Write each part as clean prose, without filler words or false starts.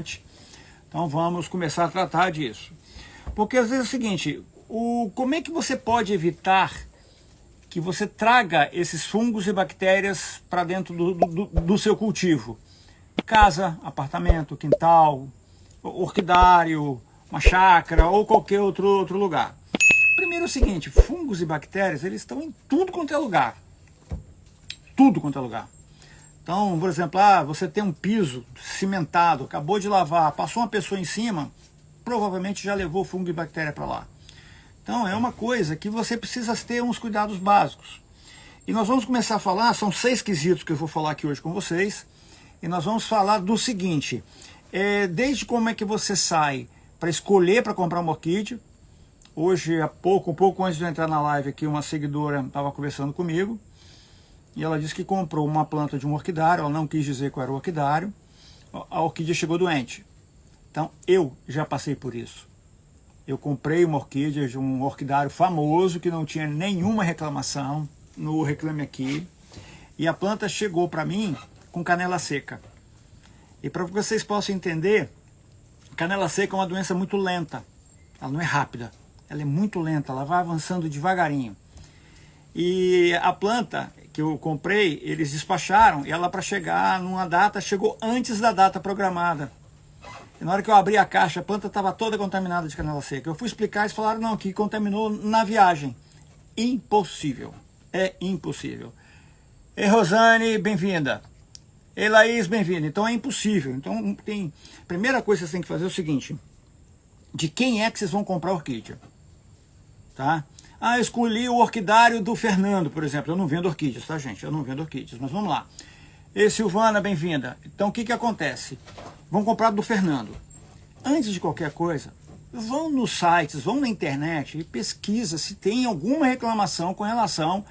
importante. Então vamos começar a tratar disso. Porque às vezes é o seguinte, como é que você pode evitar que você traga esses fungos e bactérias para dentro do seu cultivo? Casa, apartamento, quintal, orquidário, uma chácara ou qualquer outro lugar. Primeiro é o seguinte, fungos e bactérias, eles estão em tudo quanto é lugar. Tudo quanto é lugar. Então, por exemplo, você tem um piso cimentado, acabou de lavar, passou uma pessoa em cima, provavelmente já levou fungo e bactéria para lá. Então, é uma coisa que você precisa ter uns cuidados básicos. E nós vamos começar a falar, são 6 quesitos que eu vou falar aqui hoje com vocês, e nós vamos falar do seguinte, desde como é que você sai para escolher para comprar uma orquídea. Hoje, um pouco antes de eu entrar na live aqui, uma seguidora estava conversando comigo, e ela disse que comprou uma planta de um orquidário, ela não quis dizer qual era o orquidário, a orquídea chegou doente. Então, eu já passei por isso. Eu comprei uma orquídea de um orquidário famoso, que não tinha nenhuma reclamação, no Reclame Aqui, e a planta chegou para mim com canela seca. E para que vocês possam entender, canela seca é uma doença muito lenta, ela não é rápida, ela é muito lenta, ela vai avançando devagarinho. E a planta que eu comprei, eles despacharam, e ela para chegar numa data, chegou antes da data programada. E na hora que eu abri a caixa, a planta estava toda contaminada de canela seca. Eu fui explicar, eles falaram não, que contaminou na viagem. Impossível, é impossível. Ei, Rosane, bem-vinda. Ei, Laís, bem-vinda. Então é impossível. Então, primeira coisa que vocês têm que fazer é o seguinte, de quem é que vocês vão comprar orquídea? Tá? Eu escolhi o orquidário do Fernando, por exemplo. Eu não vendo orquídeas, tá, gente? Eu não vendo orquídeas, mas vamos lá. Ei, Silvana, bem-vinda. Então, o que acontece? Vão comprar do Fernando. Antes de qualquer coisa, vão nos sites, vão na internet e pesquisa se tem alguma reclamação com relação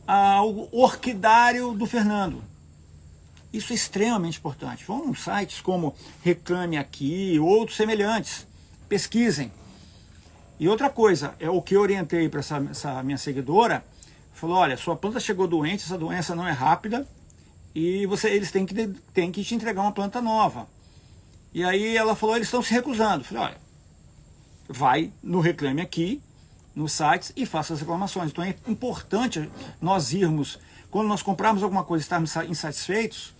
ao orquidário do Fernando. Isso é extremamente importante. Vão nos sites como Reclame Aqui, outros semelhantes. Pesquisem. E outra coisa, é o que eu orientei para essa minha seguidora, falou, olha, sua planta chegou doente, essa doença não é rápida, e eles têm que te entregar uma planta nova. E aí ela falou, eles estão se recusando. Eu falei, olha, vai no Reclame Aqui, nos sites, e faça as reclamações. Então é importante nós irmos, quando nós comprarmos alguma coisa e estarmos insatisfeitos,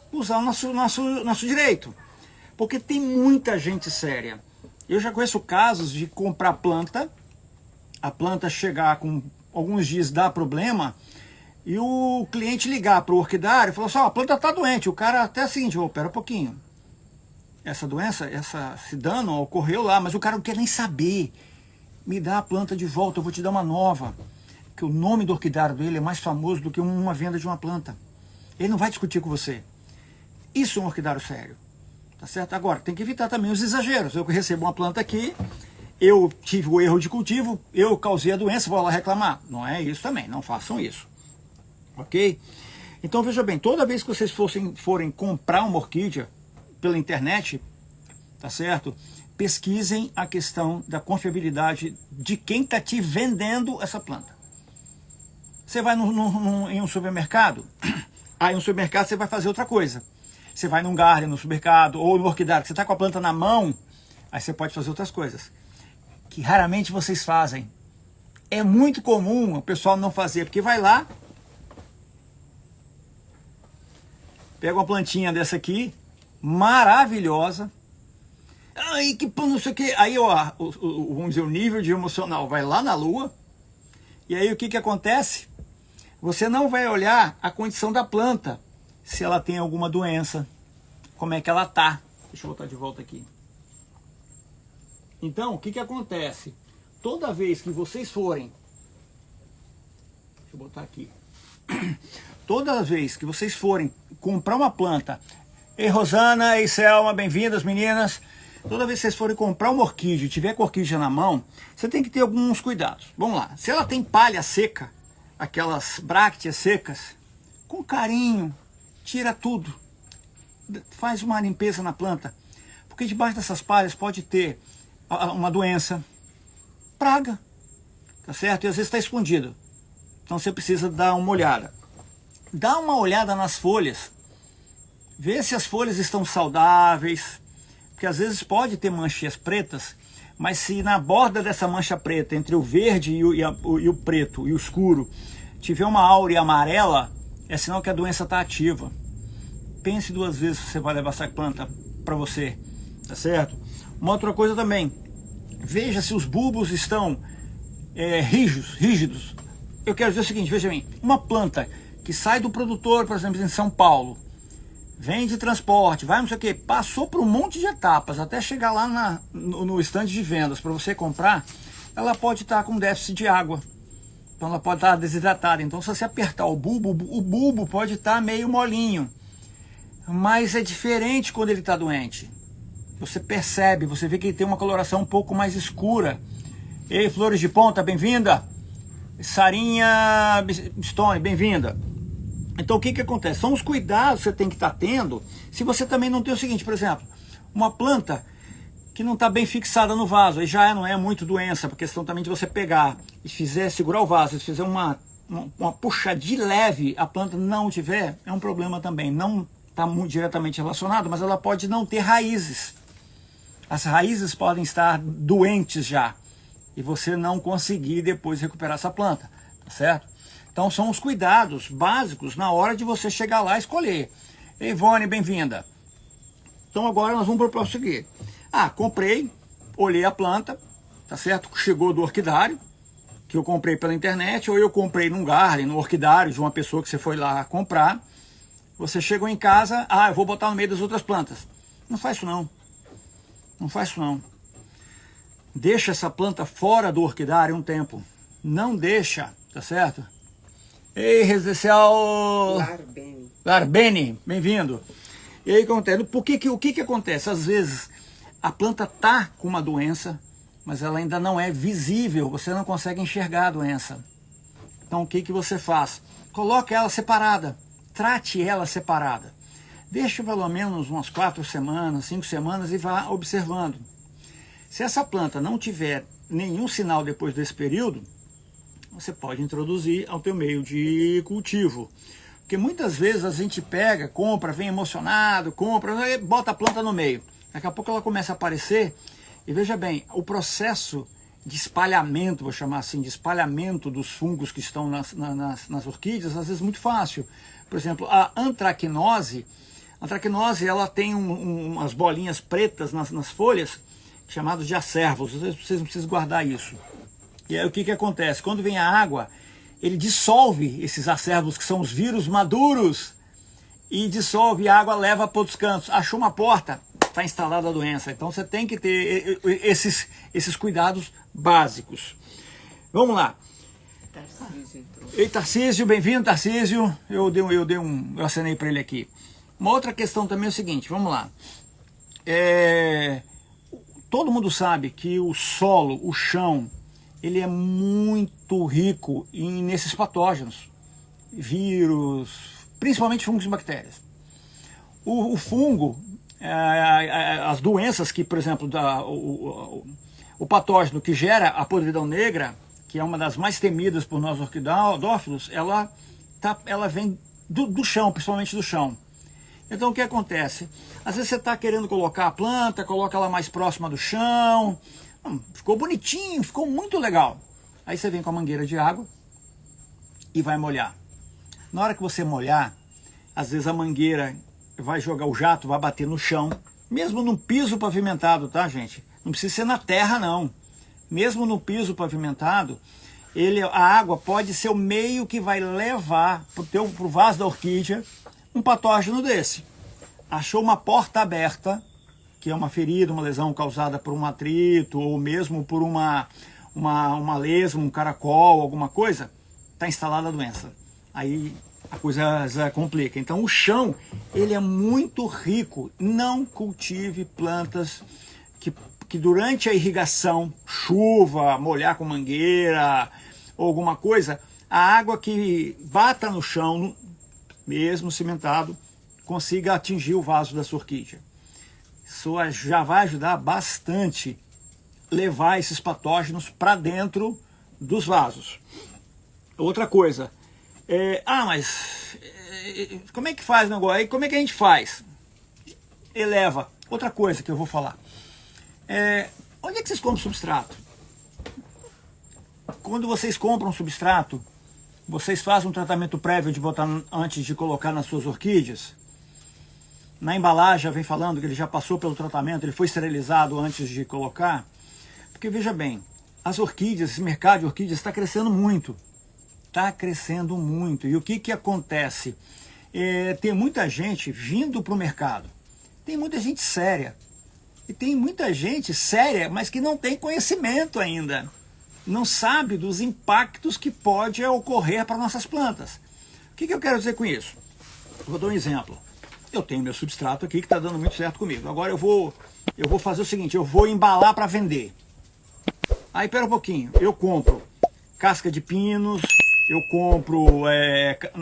usar o nosso direito. Porque tem muita gente séria. Eu já conheço casos de comprar planta, a planta chegar com alguns dias, dar problema, e o cliente ligar para o orquidário e falar assim, a planta está doente. O cara até assim, pera um pouquinho. Essa doença, esse dano ocorreu lá, mas o cara não quer nem saber. Me dá a planta de volta, eu vou te dar uma nova. Que o nome do orquidário dele é mais famoso do que uma venda de uma planta. Ele não vai discutir com você. Isso é um orquidário sério. Tá certo? Agora, tem que evitar também os exageros. Eu recebo uma planta aqui, eu tive o erro de cultivo, eu causei a doença, vou lá reclamar. Não é isso também, não façam isso. Ok? Então veja bem, toda vez que vocês forem comprar uma orquídea pela internet, tá certo? Pesquisem a questão da confiabilidade de quem está te vendendo essa planta. Você vai em um supermercado, aí no supermercado você vai fazer outra coisa. Você vai num garden, no supermercado, ou no orquidário, você está com a planta na mão, aí você pode fazer outras coisas, que raramente vocês fazem. É muito comum o pessoal não fazer, porque vai lá, pega uma plantinha dessa aqui, maravilhosa, aí que não sei o que, aí ó, vamos dizer, o nível de emocional vai lá na lua, e aí o que acontece? Você não vai olhar a condição da planta, se ela tem alguma doença, como é que ela tá. Deixa eu botar de volta aqui. Então, o que acontece? Toda vez que vocês forem, deixa eu botar aqui, toda vez que vocês forem comprar uma planta, ei Rosana, ei Selma, bem-vindas meninas, toda vez que vocês forem comprar uma orquídea e tiver com a orquídea na mão, você tem que ter alguns cuidados. Vamos lá, se ela tem palha seca, aquelas brácteas secas, com carinho, tira tudo, faz uma limpeza na planta, porque debaixo dessas palhas pode ter uma doença, praga, tá certo? E às vezes está escondido, então você precisa dar uma olhada. Dá uma olhada nas folhas, vê se as folhas estão saudáveis, porque às vezes pode ter manchinhas pretas, mas se na borda dessa mancha preta, entre o verde e o preto e o escuro, tiver uma áurea amarela, é sinal que a doença está ativa. Pense 2 vezes se você vai levar essa planta para você, tá certo? Uma outra coisa também, veja se os bulbos estão rígidos. Eu quero dizer o seguinte, veja bem, uma planta que sai do produtor, por exemplo, em São Paulo, vem de transporte, vai não sei o que, passou por um monte de etapas até chegar lá no estande de vendas para você comprar, ela pode estar com déficit de água, então ela pode estar desidratada. Então se você apertar o bulbo pode estar meio molinho, mas é diferente quando ele está doente. Você percebe, você vê que ele tem uma coloração um pouco mais escura. Ei, Flores de Ponta, bem-vinda! Sarinha Stone, bem-vinda! Então o que acontece? São os cuidados que você tem que estar tendo se você também não tem o seguinte, por exemplo, uma planta que não está bem fixada no vaso, aí já não é muito doença, por questão também de você pegar e segurar o vaso, e fizer uma puxadinha leve, a planta não tiver, é um problema também. Não está muito diretamente relacionado, mas ela pode não ter raízes. As raízes podem estar doentes já, e você não conseguir depois recuperar essa planta, tá certo? Então são os cuidados básicos na hora de você chegar lá e escolher. Ivone, bem-vinda. Então agora nós vamos para o próximo seguinte. Comprei, olhei a planta, tá certo? Chegou do orquidário, que eu comprei pela internet, ou eu comprei num garden, no orquidário de uma pessoa que você foi lá comprar. Você chegou em casa, eu vou botar no meio das outras plantas. Não faz isso não. Não faz isso não. Deixa essa planta fora do orquidário um tempo. Não deixa, tá certo? Ei, residencial Larbeni, bem-vindo. E aí acontece, o que acontece? Às vezes a planta tá com uma doença, mas ela ainda não é visível, você não consegue enxergar a doença. Então o que você faz? Coloque ela separada, trate ela separada. Deixe pelo menos umas 4 semanas, 5 semanas e vá observando. Se essa planta não tiver nenhum sinal depois desse período, você pode introduzir ao teu meio de cultivo. Porque muitas vezes a gente pega, compra, vem emocionado, compra, e bota a planta no meio. Daqui a pouco ela começa a aparecer, e veja bem, o processo de espalhamento, vou chamar assim, de espalhamento dos fungos que estão nas orquídeas, às vezes é muito fácil. Por exemplo, a antracnose ela tem umas bolinhas pretas nas folhas, chamadas de acervos. Vocês precisam guardar isso. E aí o que acontece? Quando vem a água, ele dissolve esses acervos, que são os vírus maduros, e dissolve a água, leva para outros cantos. Achou uma porta, está instalada a doença. Então você tem que ter esses cuidados básicos. Vamos lá. Tarcísio entrou. Ei, Tarcísio, bem-vindo, Tarcísio. Eu acenei para ele aqui. Uma outra questão também é o seguinte, vamos lá. Todo mundo sabe que o solo, o chão, ele é muito rico nesses patógenos, vírus, principalmente fungos e bactérias. O fungo, as doenças que, por exemplo, o patógeno que gera a podridão negra, que é uma das mais temidas por nós orquidófilos, ela vem do chão, principalmente do chão. Então o que acontece? Às vezes você está querendo colocar a planta, coloca ela mais próxima do chão, ficou bonitinho, ficou muito legal. Aí você vem com a mangueira de água e vai molhar. Na hora que você molhar, às vezes a mangueira vai jogar o jato, vai bater no chão, mesmo no piso pavimentado, tá, gente? Não precisa ser na terra, não. Mesmo no piso pavimentado, a água pode ser o meio que vai levar pro vaso da orquídea um patógeno desse. Achou uma porta aberta, que é uma ferida, uma lesão causada por um atrito, ou mesmo por uma lesma, um caracol, alguma coisa, está instalada a doença. Aí a coisa já complica. Então o chão, ele é muito rico. Não cultive plantas que durante a irrigação, chuva, molhar com mangueira, ou alguma coisa, a água que bata no chão, mesmo cimentado, consiga atingir o vaso da sua orquídea. Isso já vai ajudar bastante levar esses patógenos para dentro dos vasos. Outra coisa, mas como é que faz o negócio? Aí como é que a gente faz? Eleva Outra coisa que eu vou falar. Onde é que vocês compram substrato? Quando vocês compram substrato, vocês fazem um tratamento prévio de botar antes de colocar nas suas orquídeas? Na embalagem já vem falando que ele já passou pelo tratamento, ele foi esterilizado antes de colocar. Porque veja bem, as orquídeas, esse mercado de orquídeas está crescendo muito. Está crescendo muito. E o que acontece? Tem muita gente vindo para o mercado. Tem muita gente séria. E tem muita gente séria, mas que não tem conhecimento ainda. Não sabe dos impactos que pode ocorrer para nossas plantas. O que eu quero dizer com isso? Vou dar um exemplo. Eu tenho meu substrato aqui que está dando muito certo comigo. Agora eu vou fazer o seguinte, eu vou embalar para vender. Aí, pera um pouquinho, eu compro casca de pinos, eu compro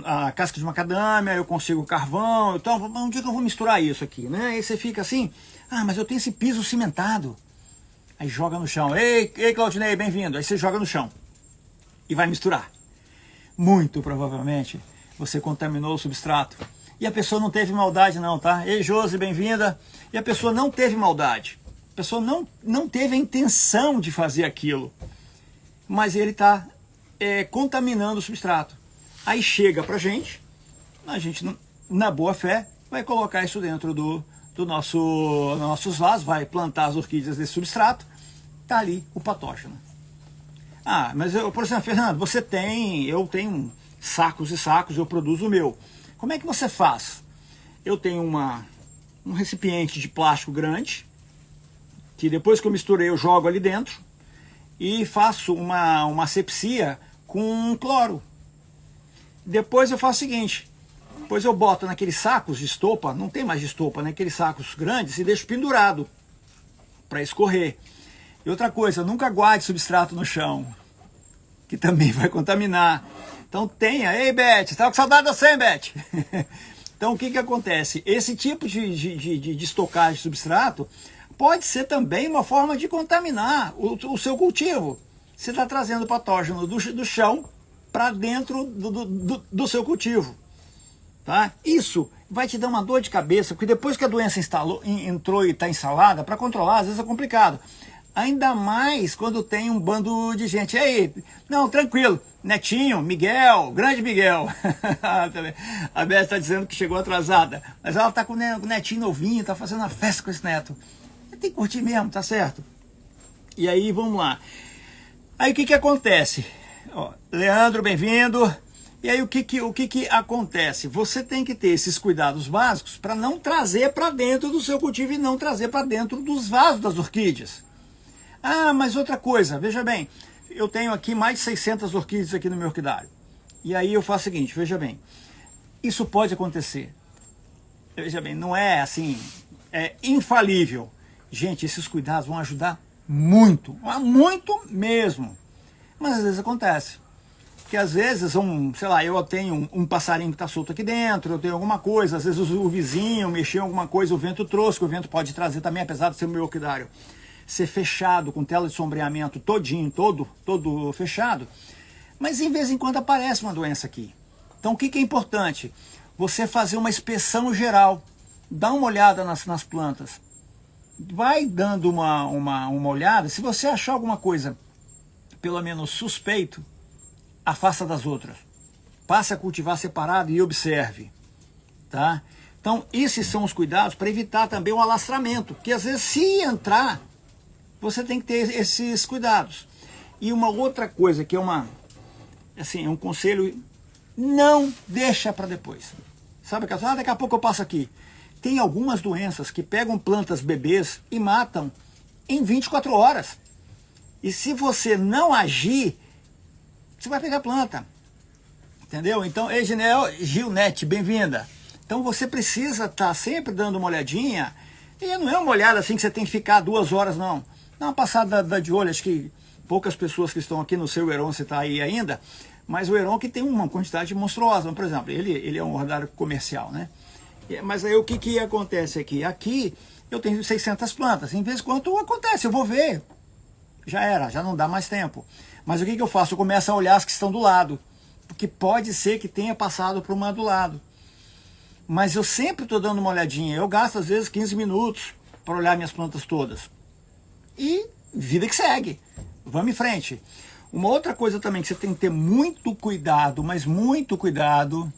a casca de macadâmia, eu consigo carvão, então onde é que eu vou misturar isso aqui, né? Aí você fica assim, mas eu tenho esse piso cimentado. Aí joga no chão, ei Claudinei, bem-vindo. Aí você joga no chão e vai misturar. Muito provavelmente você contaminou o substrato. E a pessoa não teve maldade não, tá? Ei Josi, bem-vinda. E a pessoa não teve maldade. A pessoa não teve a intenção de fazer aquilo. Mas ele está contaminando o substrato. Aí chega pra gente, a gente na boa fé vai colocar isso dentro do nossos vasos, vai plantar as orquídeas desse substrato, tá ali o patógeno. Mas por exemplo, Fernando, eu tenho sacos e sacos, eu produzo o meu. Como é que você faz? Eu tenho um recipiente de plástico grande, que depois que eu misturei eu jogo ali dentro, e faço uma asepsia com cloro. Depois eu faço o seguinte, depois eu boto naqueles sacos de estopa, não tem mais de estopa, naqueles sacos grandes, e deixo pendurado para escorrer. E outra coisa, nunca guarde substrato no chão, que também vai contaminar. Então ei Beth, estava com saudade da você, Beth? Então o que acontece? Esse tipo de estocagem de substrato pode ser também uma forma de contaminar o seu cultivo. Você está trazendo patógeno do chão para dentro do seu cultivo. Tá? Isso vai te dar uma dor de cabeça, porque depois que a doença entrou e está instalada, para controlar às vezes é complicado. Ainda mais quando tem um bando de gente. Aí, não, tranquilo, Netinho, Miguel, grande Miguel. A Beth está dizendo que chegou atrasada, mas ela está com o netinho novinho, está fazendo uma festa com esse neto. Tem que curtir mesmo, tá certo? E aí, vamos lá. Aí o que acontece? Leandro, bem-vindo. E aí o que acontece? Você tem que ter esses cuidados básicos para não trazer para dentro do seu cultivo e não trazer para dentro dos vasos das orquídeas. Mas outra coisa, veja bem, eu tenho aqui mais de 600 orquídeas aqui no meu orquidário. E aí eu faço o seguinte, veja bem, isso pode acontecer. Veja bem, não é assim, é infalível. Gente, esses cuidados vão ajudar muito, muito mesmo. Mas às vezes acontece. Porque às vezes, sei lá, eu tenho um passarinho que está solto aqui dentro, eu tenho alguma coisa, às vezes o vizinho mexeu em alguma coisa, o vento trouxe, que o vento pode trazer também, apesar de ser o meu orquidário ser fechado, com tela de sombreamento todinho, todo fechado. Mas em vez em quando aparece uma doença aqui. Então o que é importante? Você fazer uma inspeção geral, dá uma olhada nas plantas. Vai dando uma olhada, se você achar alguma coisa, pelo menos suspeito, afasta das outras. Passe a cultivar separado e observe. Tá? Então, esses são os cuidados para evitar também o alastramento. Porque às vezes, se entrar, você tem que ter esses cuidados. E uma outra coisa que é um conselho, não deixa para depois. Sabe, daqui a pouco eu passo aqui. Tem algumas doenças que pegam plantas bebês e matam em 24 horas. E se você não agir, você vai pegar a planta. Entendeu? Então, Gilnete, bem-vinda. Então você precisa estar sempre dando uma olhadinha. E não é uma olhada assim que você tem que ficar 2 horas, não. Dá uma passada de olho, acho que poucas pessoas que estão aqui no seu Heron, você está aí ainda, mas o Heron que tem uma quantidade monstruosa. Por exemplo, ele é um orquidário comercial, né? Mas aí o que acontece aqui? Aqui eu tenho 600 plantas, em vez de quando acontece, eu vou ver. Já não dá mais tempo. Mas o que eu faço? Eu começo a olhar as que estão do lado, porque pode ser que tenha passado por uma do lado. Mas eu sempre estou dando uma olhadinha, eu gasto às vezes 15 minutos para olhar minhas plantas todas. E vida que segue. Vamos em frente. Uma outra coisa também que você tem que ter muito cuidado, mas muito cuidado.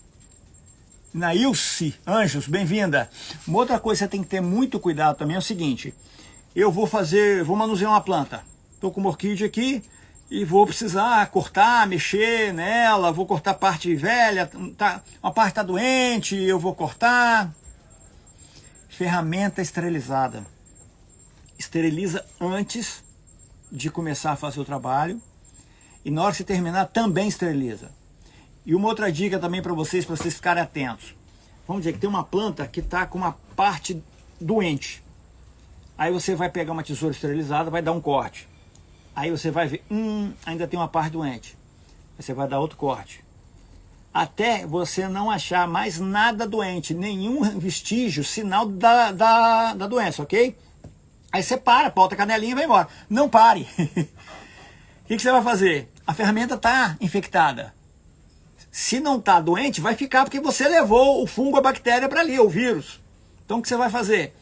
Nailce Anjos, bem-vinda. Uma outra coisa que você tem que ter muito cuidado também é o seguinte. Eu vou manusear uma planta. Estou com uma orquídea aqui e vou precisar cortar, mexer nela, vou cortar parte velha, uma parte está doente, eu vou cortar. Ferramenta esterilizada. Esteriliza antes de começar a fazer o trabalho e na hora que você terminar também esteriliza. E uma outra dica também para vocês ficarem atentos. Vamos dizer que tem uma planta que está com uma parte doente. Aí você vai pegar uma tesoura esterilizada, vai dar um corte. Aí você vai ver, ainda tem uma parte doente. Aí você vai dar outro corte. Até você não achar mais nada doente, nenhum vestígio, sinal da doença, ok? Aí você para, volta a canelinha e vai embora. Não pare. O que você vai fazer? A ferramenta está infectada. Se não está doente, vai ficar porque você levou o fungo, a bactéria para ali, o vírus. Então o que você vai fazer?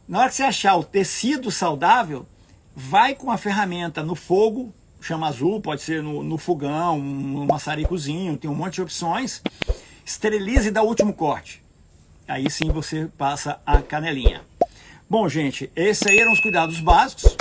Na hora que você achar o tecido saudável, vai com a ferramenta no fogo, chama azul, pode ser no fogão, no maçaricozinho, tem um monte de opções. Esteriliza e dá o último corte. Aí sim você passa a canelinha. Bom, gente, esses aí eram os cuidados básicos.